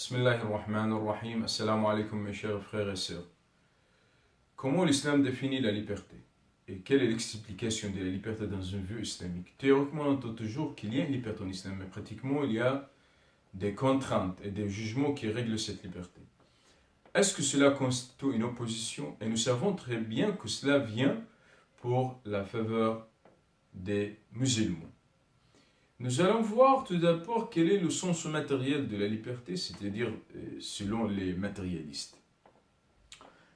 Bismillahirrahmanirrahim. Assalamu alaikum mes chers frères et sœurs. Comment l'islam définit la liberté? Et quelle est l'explication de la liberté dans une vue islamique? Théoriquement, on entend toujours qu'il y a une liberté en islam, mais pratiquement, il y a des contraintes et des jugements qui règlent cette liberté. Est-ce que cela constitue une opposition? Et nous savons très bien que cela vient pour la faveur des musulmans. Nous allons voir tout d'abord quel est le sens matériel de la liberté, c'est-à-dire selon les matérialistes.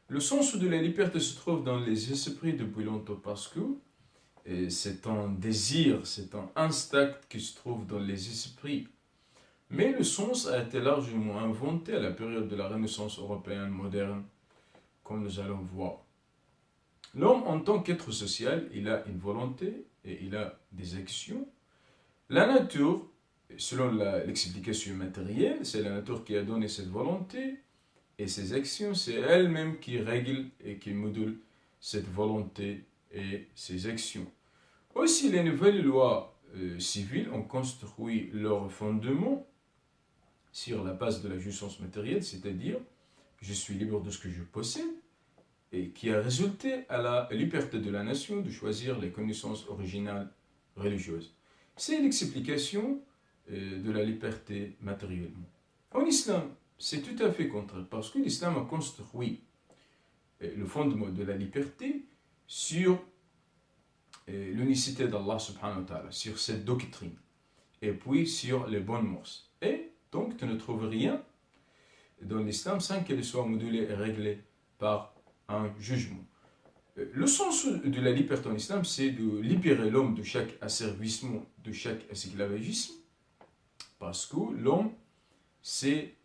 Le sens de la liberté se trouve dans les esprits depuis longtemps parce que c'est un désir, c'est un instinct qui se trouve dans les esprits. Mais le sens a été largement inventé à la période de la Renaissance européenne moderne, comme nous allons voir. L'homme en tant qu'être social, il a une volonté et il a des actions. La nature, selon l'explication matérielle, c'est la nature qui a donné cette volonté et ces actions, c'est elle-même qui règle et qui module cette volonté et ces actions. Aussi, les nouvelles lois civiles ont construit leur fondement sur la base de la jouissance matérielle, c'est-à-dire je suis libre de ce que je possède, et qui a résulté à la liberté de la nation de choisir les connaissances originales religieuses. C'est l'explication de la liberté matériellement. En islam, c'est tout à fait contraire, parce que l'islam a construit le fondement de la liberté sur l'unicité d'Allah subhanahu wa ta'ala, sur cette doctrine, et puis sur les bonnes mœurs. Et donc, tu ne trouves rien dans l'islam sans qu'elle soit modulée et réglée par un jugement. Le sens de la liberté en islam, c'est de libérer l'homme de chaque asservissement, de chaque esclavagisme, parce que l'homme est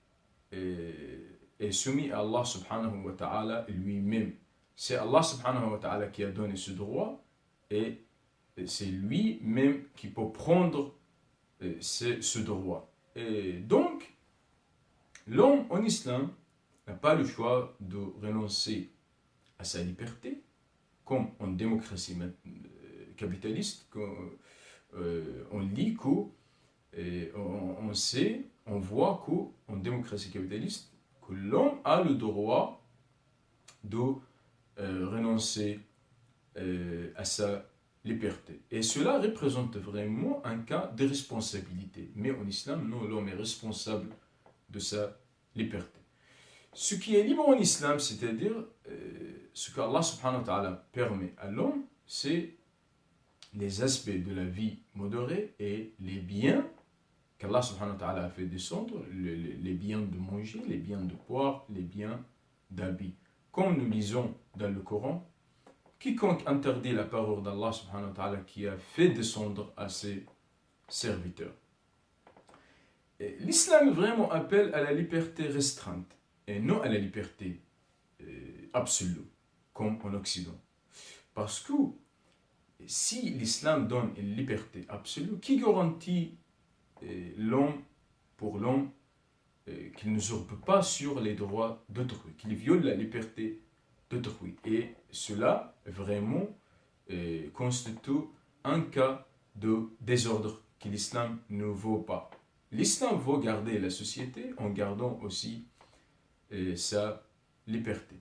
soumis à Allah subhanahu wa ta'ala lui-même. C'est Allah subhanahu wa ta'ala qui a donné ce droit, et c'est lui-même qui peut prendre ce droit. Et donc, l'homme en islam n'a pas le choix de renoncer à sa liberté, comme en démocratie capitaliste, on lit on voit qu'en démocratie capitaliste, que l'homme a le droit de renoncer à sa liberté. Et cela représente vraiment un cas de responsabilité. Mais en islam, non, l'homme est responsable de sa liberté. Ce qui est libre en islam, c'est-à-dire ce qu'Allah subhanahu wa ta'ala permet à l'homme, c'est les aspects de la vie modérée et les biens qu'Allah subhanahu wa ta'ala a fait descendre, les biens de manger, les biens de boire, les biens d'habits. Comme nous lisons dans le Coran, quiconque interdit la parole d'Allah subhanahu wa ta'ala qui a fait descendre à ses serviteurs. Et l'islam vraiment appelle à la liberté restreinte et non à la liberté absolue, comme en Occident. Parce que si l'islam donne une liberté absolue, qui garantit pour l'homme qu'il ne usurpe pas sur les droits d'autrui, qu'il viole la liberté d'autrui? Et cela vraiment constitue un cas de désordre que l'islam ne vaut pas. L'islam veut garder la société en gardant aussi sa liberté.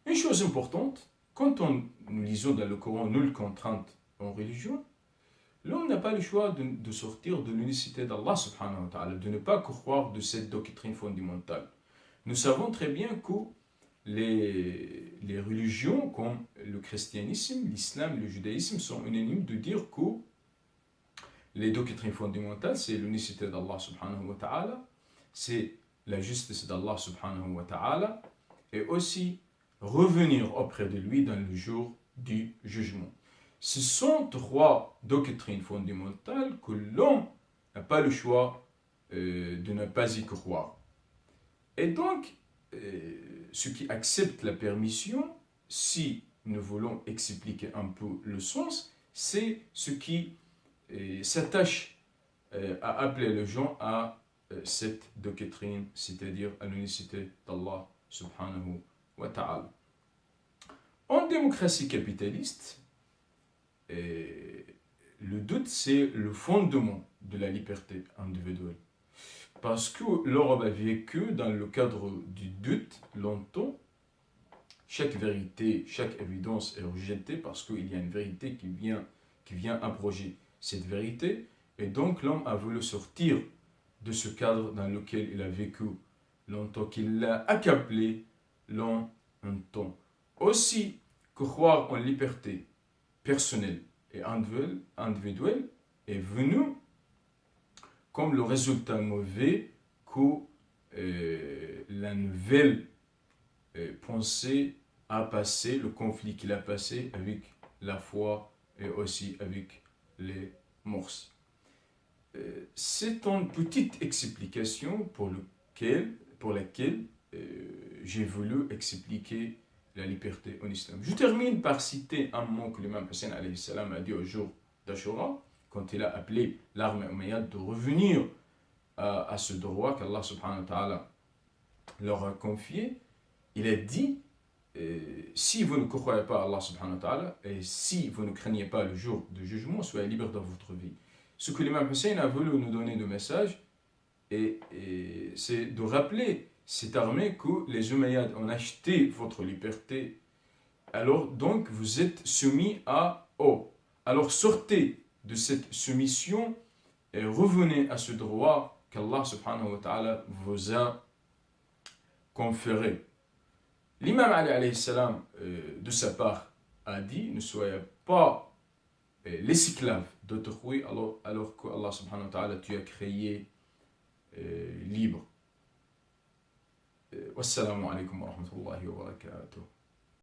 Une chose importante, quand nous lisons dans le Coran nulle contrainte en religion, l'homme n'a pas le choix de sortir de l'unicité d'Allah subhanahu wa ta'ala, de ne pas croire de cette doctrine fondamentale. Nous savons très bien que les religions comme le christianisme, l'islam, le judaïsme sont unanimes de dire que les doctrines fondamentales, c'est l'unicité d'Allah subhanahu wa ta'ala, c'est la justice d'Allah subhanahu wa ta'ala, et aussi revenir auprès de lui dans le jour du jugement. Ce sont trois doctrines fondamentales que l'homme n'a pas le choix de ne pas y croire. Et donc, ceux qui acceptent la permission, si nous voulons expliquer un peu le sens, c'est ceux qui s'attachent à appeler les gens à cette doctrine, c'est-à-dire à l'unicité d'Allah subhanahu wa ta'ala. En démocratie capitaliste, le doute c'est le fondement de la liberté individuelle. Parce que l'Europe a vécu dans le cadre du doute longtemps. Chaque vérité, chaque évidence est rejetée parce qu'il y a une vérité qui vient abroger cette vérité. Et donc l'homme a voulu sortir de ce cadre dans lequel il a vécu longtemps, qu'il l'a accablé longtemps. Aussi que croire en liberté personnelle et individuelle est venu comme le résultat mauvais que la nouvelle pensée a passé, le conflit qu'il a passé avec la foi et aussi avec les morses. C'est une petite explication pour laquelle j'ai voulu expliquer la liberté en islam. Je termine par citer un mot que l'imam Hussein alayhi salam a dit au jour d'Ashura, quand il a appelé l'armée omeyyade de revenir à ce droit qu'Allah subhanahu wa ta'ala leur a confié. Il a dit, si vous ne croyez pas à Allah subhanahu wa ta'ala, et si vous ne craignez pas le jour de jugement, soyez libres dans votre vie. Ce que l'imam Hussein a voulu nous donner de message, c'est de rappeler cette armée que les Umayyads ont acheté votre liberté. Alors donc vous êtes soumis à eux. Alors sortez de cette soumission et revenez à ce droit qu'Allah subhanahu wa ta'ala vous a conféré. L'imam Ali alayhi salam, de sa part, a dit, ne soyez pas l'esclave d'autrui alors que Allah subhanahu wa ta'ala tu as créé libre. Wassalamu alaikum wa rahmatullahi wa barakatuh.